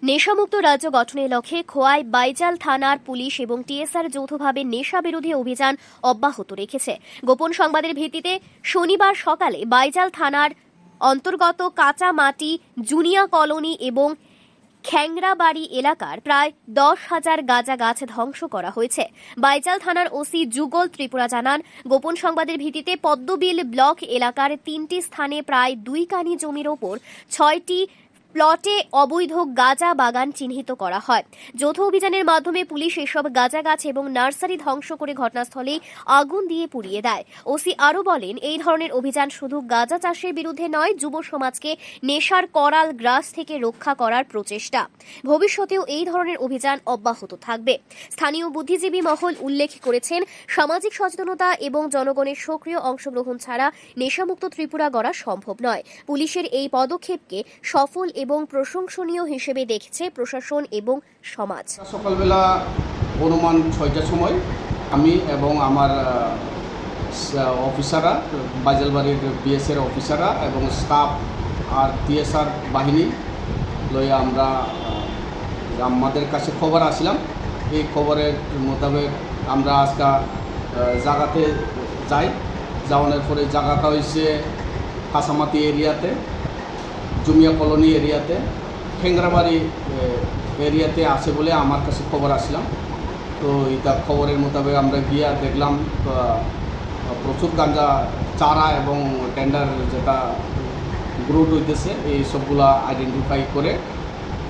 নেশামুক্ত রাজ্য গঠনের লক্ষ্যে খোয়াই বাইজাল থানার পুলিশ এবং টিএসআর যৌথভাবে নেশা বিরোধী অভিযান অব্যাহত রেখেছে। গোপন সংবাদের ভিত্তিতে শনিবার সকালে বাইজাল থানার অন্তর্গত কাঁচামাটি জুনিয়া কলোনি এবং খ্যাংরাবাড়ি এলাকার প্রায় 10,000 গাঁজা গাছ ধ্বংস করা হয়েছে। বাইজাল থানার ওসি যুগল ত্রিপুরা জানান, গোপন সংবাদের ভিত্তিতে পদ্মবিল ব্লক এলাকার 3টি স্থানে প্রায় 2 কানি জমির ওপর 6টি প্লটে অবৈধ গাঁজা বাগান চিহ্নিত করা হয়। যৌথ অভিযানের মাধ্যমে পুলিশ এসব গাঁজা গাছ এবং নার্সারি ধ্বংস করে ঘটনাস্থলেই আগুন দিয়ে পুড়িয়ে দেয়। ওসি আরও বলেন, এই ধরনের অভিযান শুধু গাঁজা চাষের বিরুদ্ধে নয়, যুব সমাজকে নেশার করাল গ্রাস থেকে রক্ষা করার প্রচেষ্টা। ভবিষ্যতেও এই ধরনের অভিযান অব্যাহত থাকবে। স্থানীয় বুদ্ধিজীবী মহল উল্লেখ করেছেন, সামাজিক সচেতনতা এবং জনগণের সক্রিয় অংশগ্রহণ ছাড়া নেশামুক্ত ত্রিপুরা গড়া সম্ভব নয়। পুলিশের এই পদক্ষেপকে সফল এবং প্রশংসনীয় হিসেবে দেখছে প্রশাসন এবং সমাজ। সকালবেলা অনুমান 6টার সময় আমি এবং আমার অফিসাররা, বাজালবাড়ির বিএসএর অফিসাররা এবং স্টাফ আর টিএসআর বাহিনী লইয়া আমরা আমাদের কাছে খবর আসলাম। এই খবরের মোতাবেক আমরা আজকে জায়গাতে যাই। যাওয়ানোর পরে জায়গাটা হয়েছে কাঁচামাটি এরিয়াতে, জুমিয়া কলোনি এরিয়াতে, খ্যাংরাবাড়ি এরিয়াতে আছে বলে আমার কাছে খবর আসলাম। তো এটা খবরের মোতাবেক আমরা গিয়া দেখলাম প্রচুর গাঁজা চারা এবং টেন্ডার যেটা গ্রোথ হইতেছে, এই সবগুলা আইডেন্টিফাই করে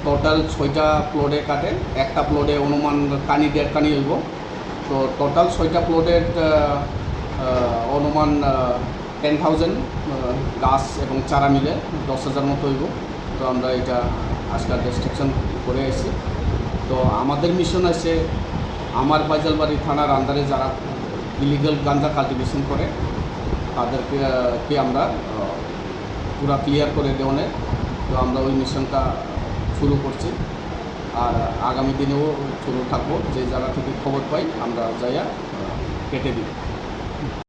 টোটাল 6টা প্লটে কাটে। একটা প্লটে অনুমান কানি 1.5 কানি হইব। তো টোটাল 6টা প্লটের অনুমান 10,000 গাছ এবং চারা মিলে 10,000 মতো হইব। তো আমরা এটা আজকে ডিস্ট্রাকশন করে আসছি। তো আমাদের মিশন আছে, আমার বাইজালবাড়ি থানার আন্ডারে যারা ইলিগাল গাঁজা কাল্টিভেশন করে তাদেরকে আমরা পুরা ক্লিয়ার করে দেওয়ানের। তো আমরা ওই মিশনটা শুরু করছি, আর আগামী দিনেও শুরু থাকবো। যে জায়গা থেকে খবর পাই আমরা যাইয়া কেটে দিব।